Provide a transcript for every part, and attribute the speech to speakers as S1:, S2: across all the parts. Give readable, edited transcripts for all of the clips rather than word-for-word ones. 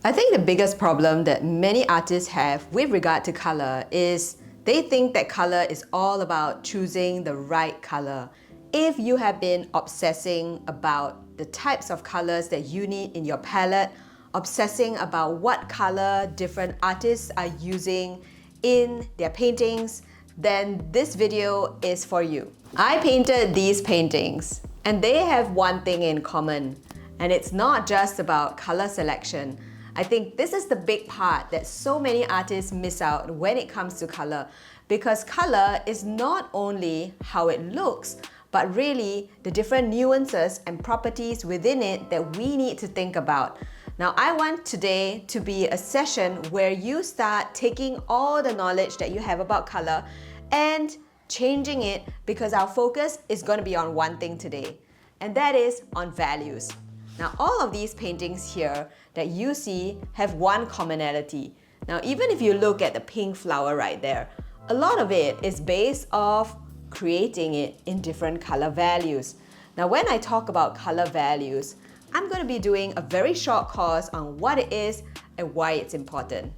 S1: I think the biggest problem that many artists have with regard to color is they think that color is all about choosing the right color. If you have been obsessing about the types of colors that you need in your palette, obsessing about what color different artists are using in their paintings, then this video is for you. I painted these paintings and they have one thing in common, and it's not just about color selection. I think this is the big part that so many artists miss out when it comes to color, because color is not only how it looks, but really the different nuances and properties within it that we need to think about. Now, I want today to be a session where you start taking all the knowledge that you have about color and changing it, because our focus is going to be on one thing today, and that is on values. Now, all of these paintings here that you see have one commonality. Now, even if you look at the pink flower right there, a lot of it is based off creating it in different color values. Now, when I talk about color values, I'm going to be doing a very short course on what it is and why it's important.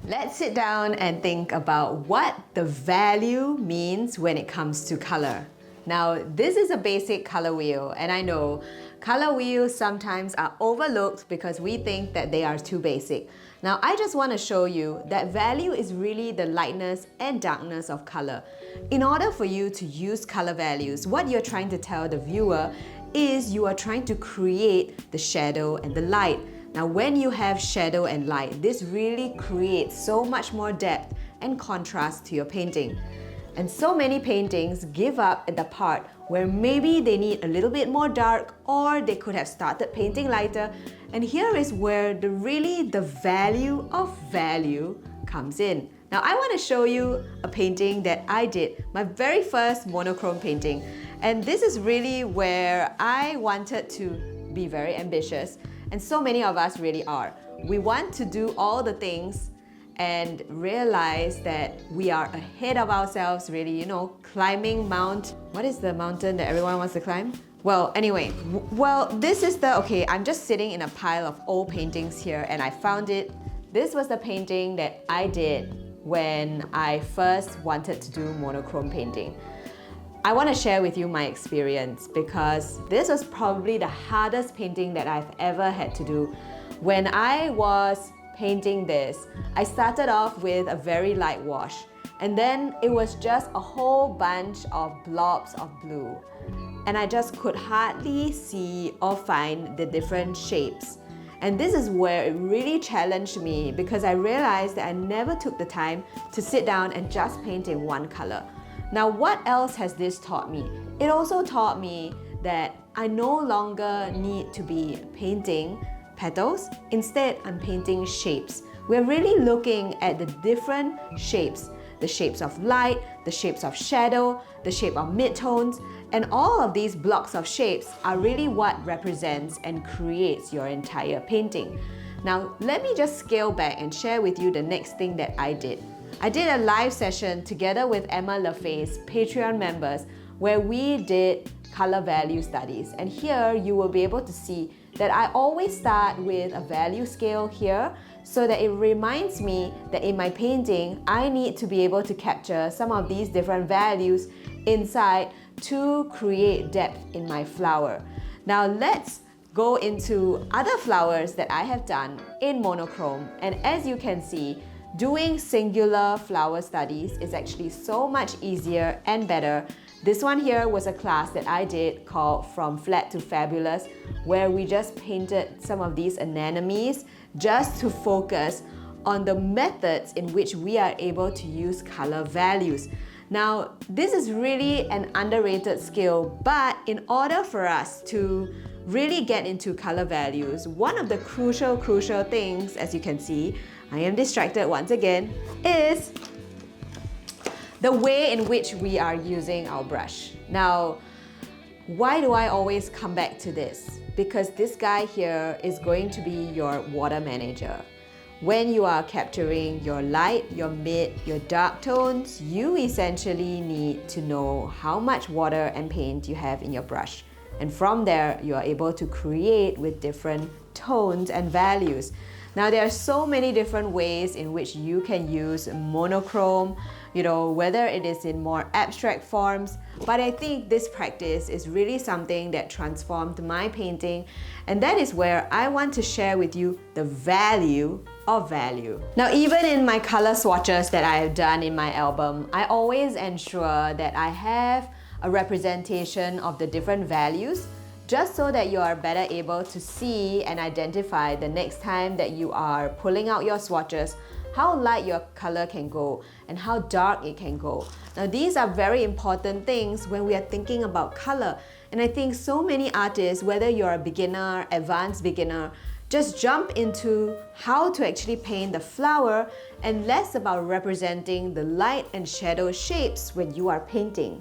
S1: Let's sit down and think about what the value means when it comes to color. Now, this is a basic color wheel, and I know color wheels sometimes are overlooked because we think that they are too basic. Now, I just want to show you that value is really the lightness and darkness of color. In order for you to use color values, what you're trying to tell the viewer is you are trying to create the shadow and the light. Now, when you have shadow and light, this really creates so much more depth and contrast to your painting. And so many paintings give up at the part where maybe they need a little bit more dark, or they could have started painting lighter. And here is where the value of value comes in. Now, I want to show you a painting that I did, my very first monochrome painting. And this is really where I wanted to be very ambitious. And so many of us really are. We want to do all the things and realize that we are ahead of ourselves, really, climbing what is the mountain that everyone wants to climb? Well, anyway, this is I'm just sitting in a pile of old paintings here and I found it. This was the painting that I did when I first wanted to do monochrome painting. I want to share with you my experience because this was probably the hardest painting that I've ever had to do. When I was painting this, I started off with a very light wash, and then it was just a whole bunch of blobs of blue, and I just could hardly see or find the different shapes. And this is where it really challenged me, because I realized that I never took the time to sit down and just paint in one color. Now, what else has this taught me? It also taught me that I no longer need to be painting petals. Instead, I'm painting shapes. We're really looking at the different shapes, the shapes of light, the shapes of shadow, the shape of midtones, and all of these blocks of shapes are really what represents and creates your entire painting. Now, let me just scale back and share with you the next thing that I did. I did a live session together with Emma LaFay's Patreon members where we did color value studies. And here you will be able to see that I always start with a value scale here, so that it reminds me that in my painting, I need to be able to capture some of these different values inside to create depth in my flower. Now let's go into other flowers that I have done in monochrome. And as you can see, doing singular flower studies is actually so much easier and better. This one here was a class that I did called From Flat to Fabulous, where we just painted some of these anemones just to focus on the methods in which we are able to use color values. Now, this is really an underrated skill, but in order for us to really get into color values, one of the crucial things, as you can see, I am distracted once again, is the way in which we are using our brush. Now, why do I always come back to this? Because this guy here is going to be your water manager. when you are capturing your light, your mid, your dark tones, you essentially need to know how much water and paint you have in your brush. And from there, you are able to create with different tones and values. Now, there are so many different ways in which you can use monochrome, whether it is in more abstract forms, but I think this practice is really something that transformed my painting, and that is where I want to share with you the value of value. Now, even in my color swatches that I have done in my album, I always ensure that I have a representation of the different values, just so that you are better able to see and identify the next time that you are pulling out your swatches, how light your color can go and how dark it can go. Now, these are very important things when we are thinking about color. And I think so many artists, whether you're a beginner, advanced beginner, just jump into how to actually paint the flower and less about representing the light and shadow shapes when you are painting.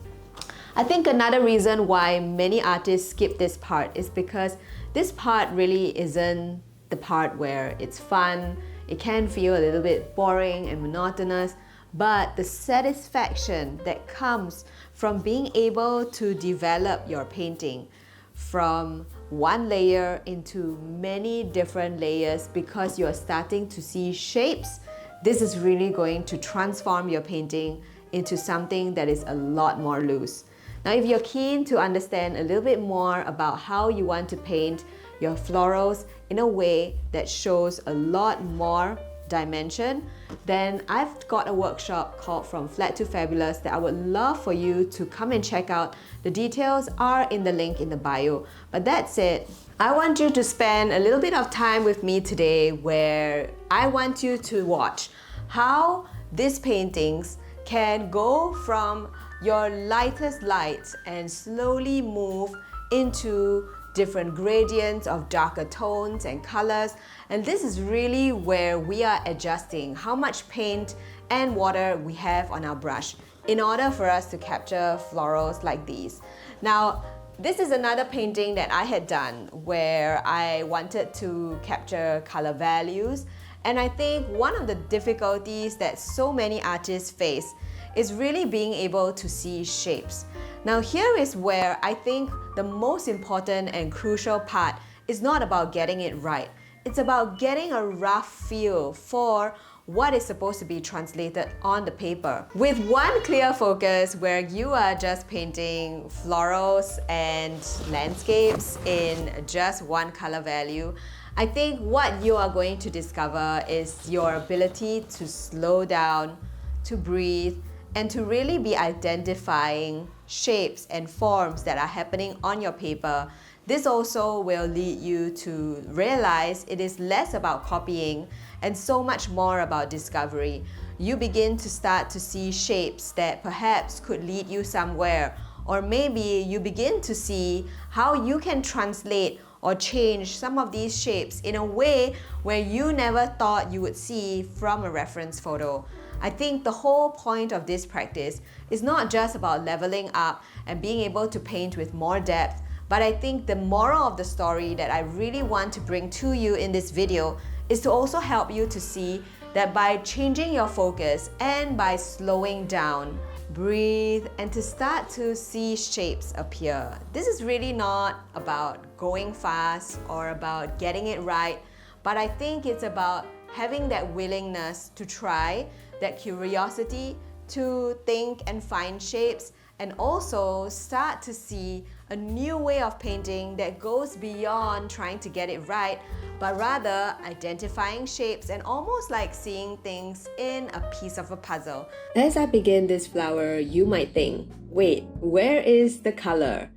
S1: I think another reason why many artists skip this part is because this part really isn't the part where it's fun. It can feel a little bit boring and monotonous, but the satisfaction that comes from being able to develop your painting from one layer into many different layers because you're starting to see shapes, this is really going to transform your painting into something that is a lot more loose. Now, if you're keen to understand a little bit more about how you want to paint your florals in a way that shows a lot more dimension, then I've got a workshop called From Flat to Fabulous that I would love for you to come and check out. The details are in the link in the bio. But that said, I want you to spend a little bit of time with me today where I want you to watch how these paintings can go from your lightest lights and slowly move into different gradients of darker tones and colors. And this is really where we are adjusting how much paint and water we have on our brush in order for us to capture florals like these. Now, this is another painting that I had done where I wanted to capture color values. And I think one of the difficulties that so many artists face is really being able to see shapes. Now, here is where I think the most important and crucial part is not about getting it right. It's about getting a rough feel for what is supposed to be translated on the paper. With one clear focus where you are just painting florals and landscapes in just one color value, I think what you are going to discover is your ability to slow down, to breathe, and to really be identifying shapes and forms that are happening on your paper. This also will lead you to realize it is less about copying and so much more about discovery. You begin to start to see shapes that perhaps could lead you somewhere, or maybe you begin to see how you can translate or change some of these shapes in a way where you never thought you would see from a reference photo. I think the whole point of this practice is not just about leveling up and being able to paint with more depth, but I think the moral of the story that I really want to bring to you in this video is to also help you to see that by changing your focus and by slowing down, breathe, and to start to see shapes appear. This is really not about going fast or about getting it right, but I think it's about having that willingness to try, that curiosity to think and find shapes, and also start to see a new way of painting that goes beyond trying to get it right, but rather identifying shapes and almost like seeing things in a piece of a puzzle. As I begin this flower, you might think, wait, where is the color?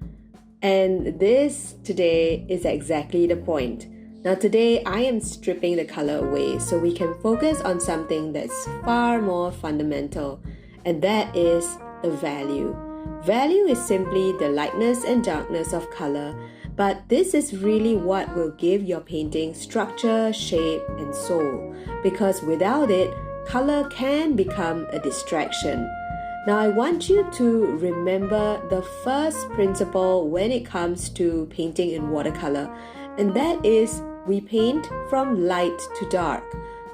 S1: And this today is exactly the point. Now today, I am stripping the color away so we can focus on something that's far more fundamental, and that is the value. Value is simply the lightness and darkness of color, but this is really what will give your painting structure, shape, and soul, because without it, color can become a distraction. Now I want you to remember the first principle when it comes to painting in watercolor, and that is we paint from light to dark.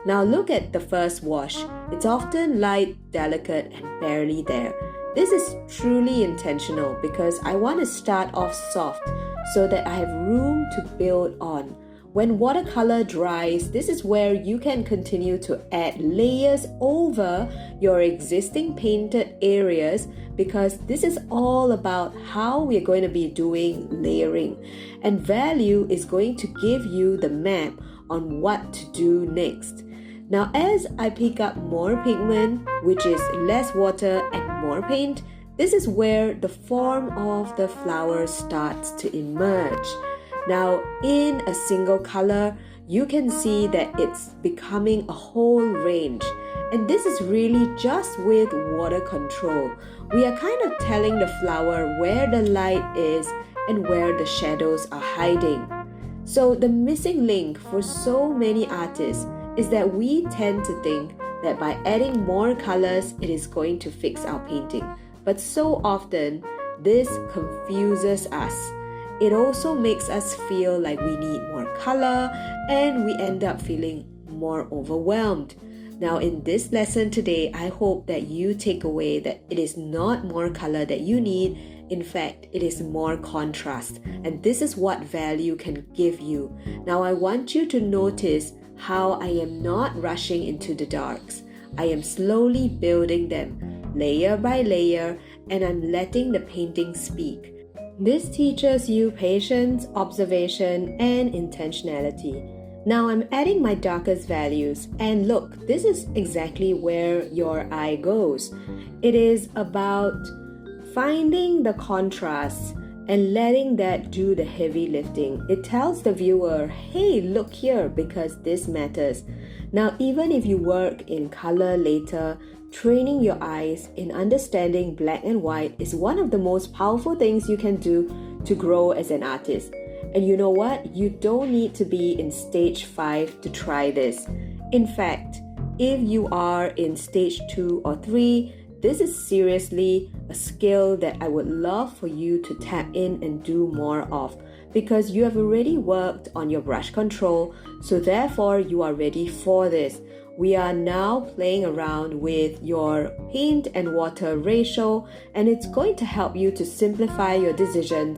S2: Now look at the first wash. It's often light, delicate, and barely there. This is truly intentional because I want to start off soft so that I have room to build on. When watercolor dries, this is where you can continue to add layers over your existing painted areas, because this is all about how we're going to be doing layering. And value is going to give you the map on what to do next. Now, as I pick up more pigment, which is less water and more paint, this is where the form of the flower starts to emerge. Now, in a single color, you can see that it's becoming a whole range. And this is really just with water control. We are kind of telling the flower where the light is and where the shadows are hiding. So the missing link for so many artists is that we tend to think that by adding more colors, it is going to fix our painting. But so often, this confuses us. It also makes us feel like we need more color, and we end up feeling more overwhelmed. Now, in this lesson today, I hope that you take away that it is not more color that you need. In fact, it is more contrast, and this is what value can give you. Now, I want you to notice how I am not rushing into the darks. I am slowly building them, layer by layer, and I'm letting the painting speak. This teaches you patience, observation, and intentionality. Now I'm adding my darkest values, and look, this is exactly where your eye goes. It is about finding the contrast and letting that do the heavy lifting. It tells the viewer, hey, look here, because this matters. Now, even if you work in color later, training your eyes in understanding black and white is one of the most powerful things you can do to grow as an artist. And you know what? You don't need to be in stage 5 to try this. In fact, if you are in stage 2 or 3, this is seriously a skill that I would love for you to tap in and do more of, because you have already worked on your brush control, so therefore you are ready for this. We are now playing around with your paint and water ratio, and it's going to help you to simplify your decision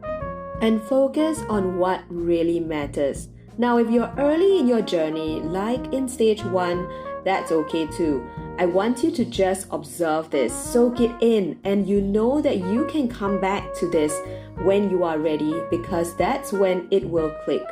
S2: and focus on what really matters. Now, if you're early in your journey, like in stage 1, that's okay too. I want you to just observe this, soak it in, and you know that you can come back to this when you are ready, because that's when it will click.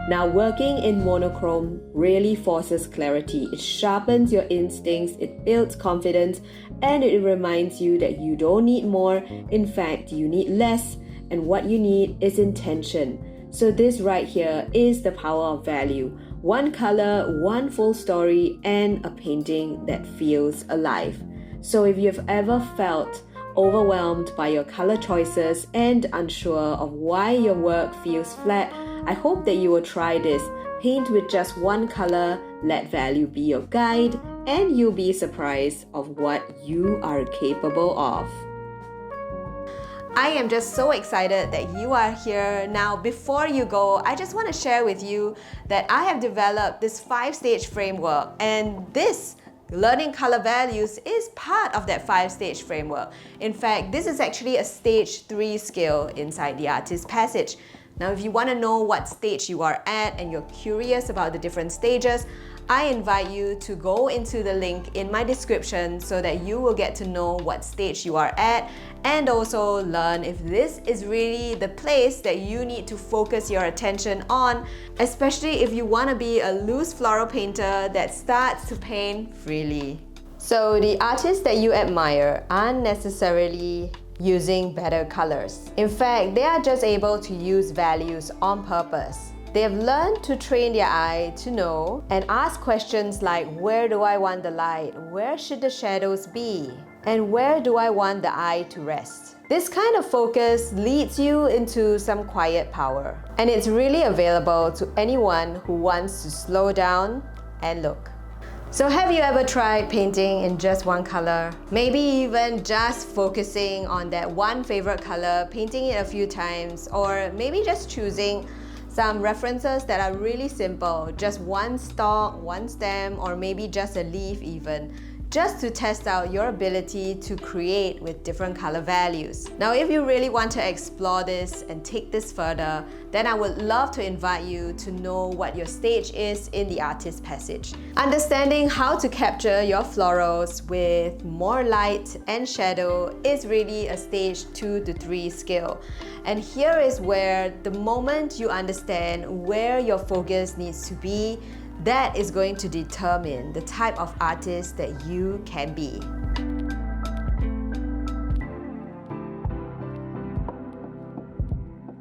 S2: Now, working in monochrome really forces clarity. It sharpens your instincts, it builds confidence, and it reminds you that you don't need more. In fact, you need less, and what you need is intention. So this right here is the power of value. One color, one full story, and a painting that feels alive. So if you've ever felt overwhelmed by your color choices and unsure of why your work feels flat, I hope that you will try this. Paint with just one color, let value be your guide, and you'll be surprised of what you are capable of.
S1: I am just so excited that you are here. Now, before you go, I just want to share with you that I have developed this 5-stage framework, and this learning color values is part of that 5-stage framework. In fact, this is actually a stage 3 skill inside the artist passage. Now, if you want to know what stage you are at and you're curious about the different stages, I invite you to go into the link in my description so that you will get to know what stage you are at, and also learn if this is really the place that you need to focus your attention on, especially if you want to be a loose floral painter that starts to paint freely. So the artists that you admire aren't necessarily using better colors. In fact, they are just able to use values on purpose. They have learned to train their eye to know and ask questions like, where do I want the light? Where should the shadows be? And where do I want the eye to rest? This kind of focus leads you into some quiet power. And it's really available to anyone who wants to slow down and look. So have you ever tried painting in just one color? Maybe even just focusing on that one favorite color, painting it a few times, or maybe just choosing some references that are really simple, just one stalk, one stem, or maybe just a leaf even, just to test out your ability to create with different color values. Now, if you really want to explore this and take this further, then I would love to invite you to know what your stage is in the artist passage. Understanding how to capture your florals with more light and shadow is really a stage 2 to 3 skill. And here is where the moment you understand where your focus needs to be, that is going to determine the type of artist that you can be.